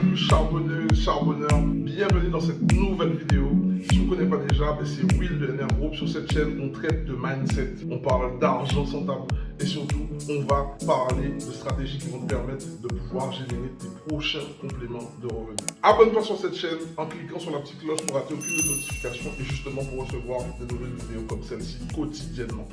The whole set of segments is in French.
Salut charbonneuses, charbonneurs, bienvenue dans cette nouvelle vidéo. Si tu ne me connais pas déjà, c'est Will de NR Group. Sur cette chaîne, on traite de mindset, on parle d'argent sans tabou et surtout, on va parler de stratégies qui vont te permettre de pouvoir générer tes prochains compléments de revenus. Abonne-toi sur cette chaîne en cliquant sur la petite cloche pour rater aucune notification et justement pour recevoir de nouvelles vidéos comme celle-ci quotidiennement.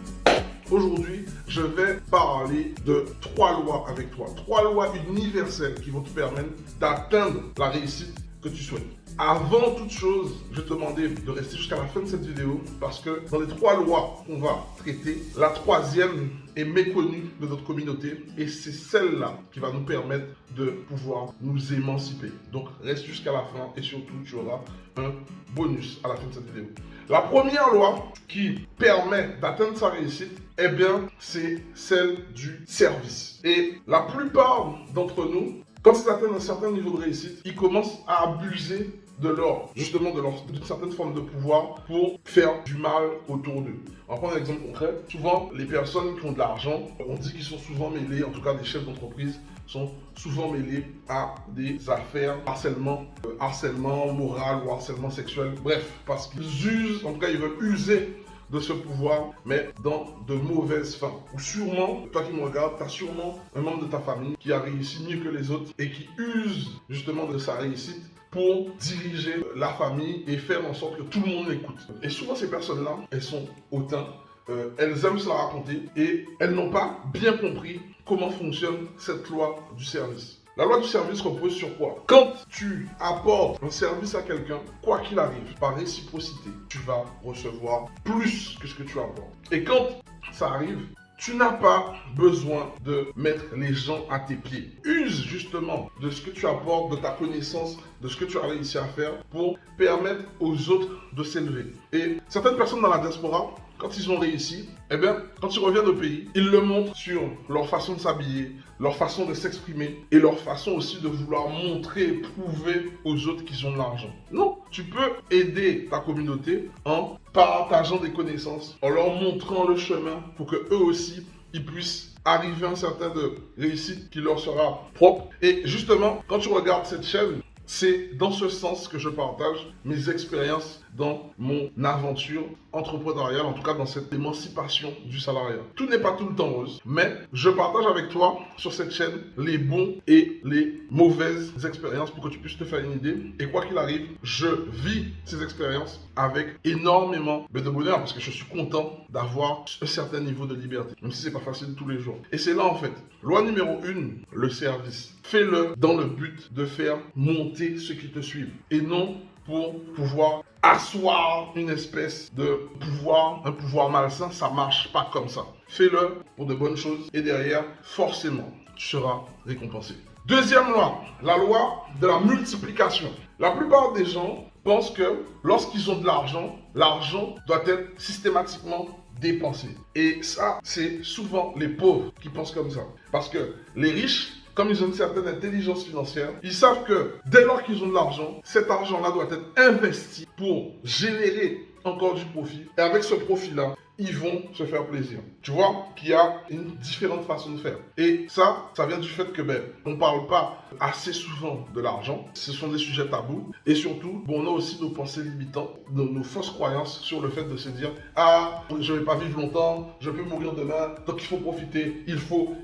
Aujourd'hui, je vais parler de 3 lois avec toi. 3 lois universelles qui vont te permettre d'atteindre la réussite que tu souhaites. Avant toute chose, je vais te demander de rester jusqu'à la fin de cette vidéo parce que dans les 3 lois qu'on va traiter, la 3e est méconnue de notre communauté et c'est celle-là qui va nous permettre de pouvoir nous émanciper. Donc reste jusqu'à la fin et surtout tu auras un bonus à la fin de cette vidéo. La première loi qui permet d'atteindre sa réussite, eh bien, c'est celle du service. Et la plupart d'entre nous, quand ils atteignent un certain niveau de réussite, ils commencent à abuser d'une certaine forme de pouvoir pour faire du mal autour d'eux. On va prendre un exemple concret. Souvent, les personnes qui ont de l'argent, on dit qu'ils sont souvent mêlés, en tout cas des chefs d'entreprise, sont souvent mêlés à des affaires harcèlement moral ou harcèlement sexuel. Bref, parce qu'ils usent, en tout cas ils veulent user de ce pouvoir, mais dans de mauvaises fins. Ou sûrement, toi qui me regardes, tu as sûrement un membre de ta famille qui a réussi mieux que les autres et qui use justement de sa réussite pour diriger la famille et faire en sorte que tout le monde l'écoute. Et souvent ces personnes-là, elles sont hautaines, elles aiment se la raconter et elles n'ont pas bien compris comment fonctionne cette loi du service. La loi du service repose sur quoi? Quand tu apportes un service à quelqu'un, quoi qu'il arrive, par réciprocité, tu vas recevoir plus que ce que tu apportes. Et quand ça arrive, tu n'as pas besoin de mettre les gens à tes pieds. Use justement de ce que tu apportes, de ta connaissance, de ce que tu as réussi à faire pour permettre aux autres de s'élever. Et certaines personnes dans la diaspora, quand ils ont réussi, eh bien, quand ils reviennent au pays, ils le montrent sur leur façon de s'habiller, leur façon de s'exprimer et leur façon aussi de vouloir montrer et prouver aux autres qu'ils ont de l'argent. Non, tu peux aider ta communauté en partageant des connaissances, en leur montrant le chemin pour que eux aussi, ils puissent arriver à un certain de réussite qui leur sera propre. Et justement, quand tu regardes cette chaîne, c'est dans ce sens que je partage mes expériences dans mon aventure entrepreneuriale, en tout cas dans cette émancipation du salariat. Tout n'est pas tout le temps rose, mais je partage avec toi sur cette chaîne les bons et les mauvaises expériences pour que tu puisses te faire une idée. Et quoi qu'il arrive, je vis ces expériences avec énormément de bonheur parce que je suis content d'avoir un certain niveau de liberté, même si c'est pas facile tous les jours. Et c'est là en fait, loi numéro 1, le service. Fais-le dans le but de faire monter ceux qui te suivent et non pour pouvoir asseoir une espèce de pouvoir, un pouvoir malsain. Ça marche pas comme ça. Fais-le pour de bonnes choses et derrière, forcément, tu seras récompensé. Deuxième loi, la loi de la multiplication. La plupart des gens pensent que lorsqu'ils ont de l'argent, l'argent doit être systématiquement dépensé. Et ça, c'est souvent les pauvres qui pensent comme ça. Parce que les riches, comme ils ont une certaine intelligence financière, ils savent que dès lors qu'ils ont de l'argent, cet argent-là doit être investi pour générer encore du profit. Et avec ce profit-là, ils vont se faire plaisir. Tu vois qu'il y a une différente façon de faire. Et ça vient du fait que on ne parle pas assez souvent de l'argent. Ce sont des sujets tabous. Et surtout, on a aussi nos pensées limitantes, nos fausses croyances sur le fait de se dire « Ah, je ne vais pas vivre longtemps, je peux mourir demain, donc il faut profiter, il faut. »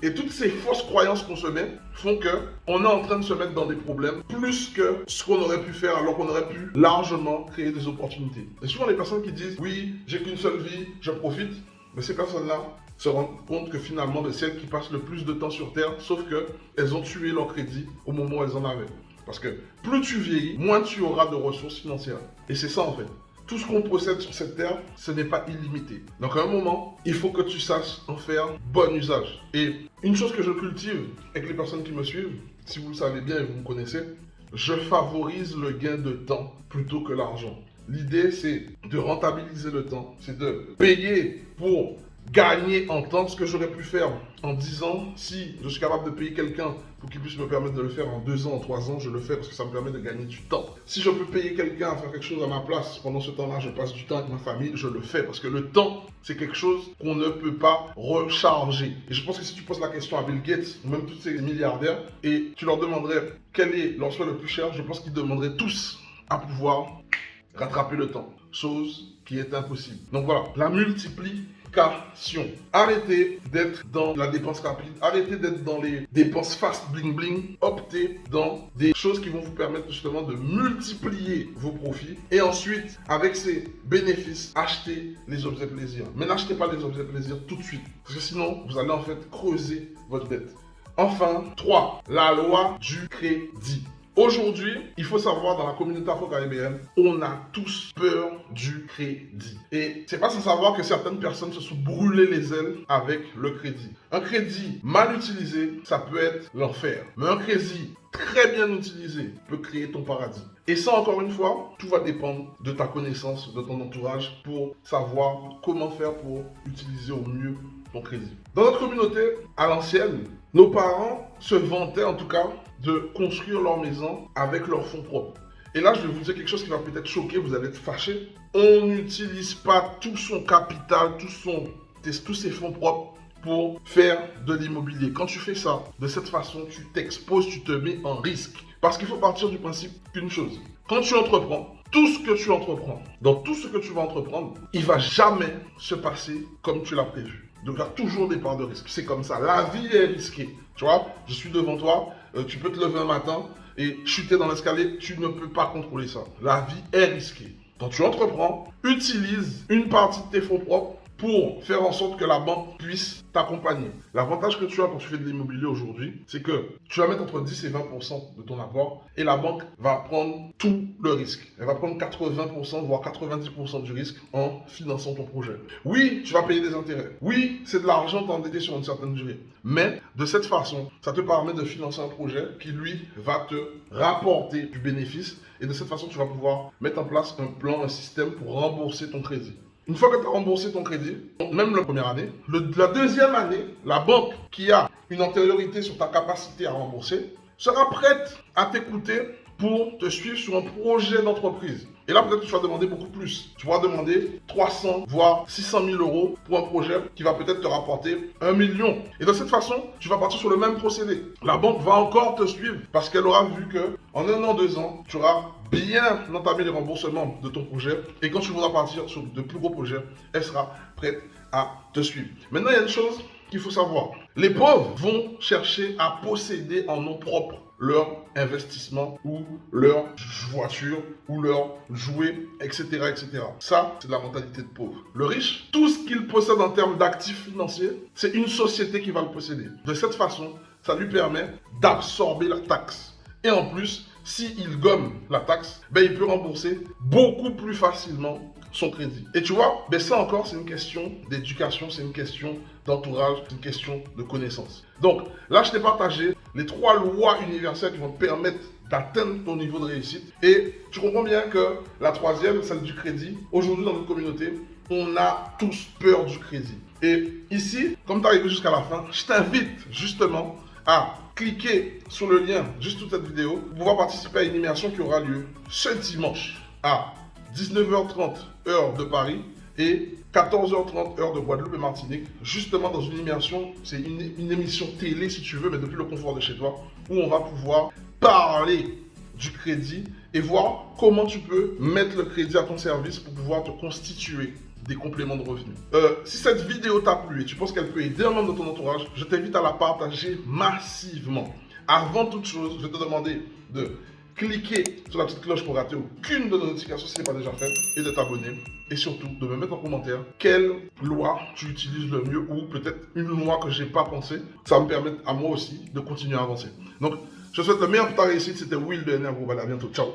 Et toutes ces fausses croyances qu'on se met font qu'on est en train de se mettre dans des problèmes plus que ce qu'on aurait pu faire alors qu'on aurait pu largement créer des opportunités. Et souvent les personnes qui disent « Oui, j'ai qu'une seule vie, je profite », mais ces personnes-là se rendent compte que finalement, c'est celles qui passent le plus de temps sur Terre, sauf qu'elles ont tué leur crédit au moment où elles en avaient. Parce que plus tu vieillis, moins tu auras de ressources financières. Et c'est ça en fait. Tout ce qu'on possède sur cette terre, ce n'est pas illimité. Donc à un moment, il faut que tu saches en faire bon usage. Et une chose que je cultive avec les personnes qui me suivent, si vous le savez bien et vous me connaissez, je favorise le gain de temps plutôt que l'argent. L'idée, c'est de rentabiliser le temps, c'est de payer pour gagner en temps, ce que j'aurais pu faire en 10 ans. Si je suis capable de payer quelqu'un pour qu'il puisse me permettre de le faire en 2 ans, en 3 ans, je le fais parce que ça me permet de gagner du temps. Si je peux payer quelqu'un à faire quelque chose à ma place, pendant ce temps-là, je passe du temps avec ma famille, je le fais parce que le temps, c'est quelque chose qu'on ne peut pas recharger. Et je pense que si tu poses la question à Bill Gates, ou même tous ces milliardaires, et tu leur demanderais quel est leur souhait le plus cher, je pense qu'ils demanderaient tous à pouvoir rattraper le temps. Chose qui est impossible. Donc voilà, la multiplication. Arrêtez d'être dans la dépense rapide, arrêtez d'être dans les dépenses fast bling bling, optez dans des choses qui vont vous permettre justement de multiplier vos profits et ensuite, avec ces bénéfices, achetez les objets plaisir. Mais n'achetez pas les objets plaisir tout de suite, parce que sinon, vous allez en fait creuser votre dette. Enfin, 3. La loi du crédit. Aujourd'hui, il faut savoir, dans la communauté afro-caribéenne, on a tous peur du crédit. Et c'est pas sans savoir que certaines personnes se sont brûlées les ailes avec le crédit. Un crédit mal utilisé, ça peut être l'enfer. Mais un crédit très bien utilisé peut créer ton paradis. Et ça, encore une fois, tout va dépendre de ta connaissance, de ton entourage, pour savoir comment faire pour utiliser au mieux ton crédit. Dans notre communauté, à l'ancienne, nos parents se vantaient en tout cas de construire leur maison avec leurs fonds propres. Et là, je vais vous dire quelque chose qui va peut-être choquer, vous allez être fâchés. On n'utilise pas tout son capital, tous ses fonds propres pour faire de l'immobilier. Quand tu fais ça, de cette façon, tu t'exposes, tu te mets en risque. Parce qu'il faut partir du principe qu'une chose. Quand tu entreprends, tout ce que tu entreprends, dans tout ce que tu vas entreprendre, il ne va jamais se passer comme tu l'as prévu. Donc, il y a toujours des parts de risque. C'est comme ça. La vie est risquée. Tu vois, je suis devant toi, tu peux te lever un matin et chuter dans l'escalier. Tu ne peux pas contrôler ça. La vie est risquée. Quand tu entreprends, utilise une partie de tes fonds propres pour faire en sorte que la banque puisse t'accompagner. L'avantage que tu as quand tu fais de l'immobilier aujourd'hui, c'est que tu vas mettre entre 10 et 20% de ton apport et la banque va prendre tout le risque. Elle va prendre 80%, voire 90% du risque en finançant ton projet. Oui, tu vas payer des intérêts. Oui, c'est de l'argent t'endetter sur une certaine durée. Mais de cette façon, ça te permet de financer un projet qui, lui, va te rapporter du bénéfice. Et de cette façon, tu vas pouvoir mettre en place un plan, un système pour rembourser ton crédit. Une fois que tu as remboursé ton crédit, même la première année, la deuxième année, la banque qui a une antériorité sur ta capacité à rembourser sera prête à t'écouter pour te suivre sur un projet d'entreprise. Et là, peut-être que tu vas demander beaucoup plus. Tu vas demander 300, voire 600 000 euros pour un projet qui va peut-être te rapporter 1 million. Et de cette façon, tu vas partir sur le même procédé. La banque va encore te suivre parce qu'elle aura vu que en 1 an, 2 ans, tu auras bien entamé les remboursements de ton projet. Et quand tu voudras partir sur de plus gros projets, elle sera prête à te suivre. Maintenant, il y a une chose qu'il faut savoir. Les pauvres vont chercher à posséder en nom propre leur investissement ou leur voiture ou leur jouet, etc., etc. Ça, c'est de la mentalité de pauvre. Le riche, tout ce qu'il possède en termes d'actifs financiers, c'est une société qui va le posséder. De cette façon, ça lui permet d'absorber la taxe. Et en plus, s'il gomme la taxe, il peut rembourser beaucoup plus facilement son crédit. Et tu vois, ça encore, c'est une question d'éducation, c'est une question d'entourage, c'est une question de connaissance. Donc, là, je t'ai partagé les 3 lois universelles qui vont te permettre d'atteindre ton niveau de réussite. Et tu comprends bien que la 3e, celle du crédit, aujourd'hui dans notre communauté, on a tous peur du crédit. Et ici, comme tu es arrivé jusqu'à la fin, je t'invite justement à cliquer sur le lien juste sous cette vidéo pour pouvoir participer à une immersion qui aura lieu ce dimanche à 19h30 heure de Paris et 14h30 heure de Guadeloupe et Martinique, justement dans une immersion, c'est une émission télé si tu veux, mais depuis le confort de chez toi, où on va pouvoir parler du crédit et voir comment tu peux mettre le crédit à ton service pour pouvoir te constituer des compléments de revenus. Si cette vidéo t'a plu et tu penses qu'elle peut aider un membre de ton entourage, je t'invite à la partager massivement. Avant toute chose, je vais te demander de cliquer sur la petite cloche pour rater aucune de nos notifications si ce n'est pas déjà fait et de t'abonner. Et surtout, de me mettre en commentaire quelle loi tu utilises le mieux ou peut-être une loi que je n'ai pas pensée. Ça va me permettre à moi aussi de continuer à avancer. Donc, je te souhaite le meilleur pour ta réussite. C'était Will de NR Global. À bientôt. Ciao.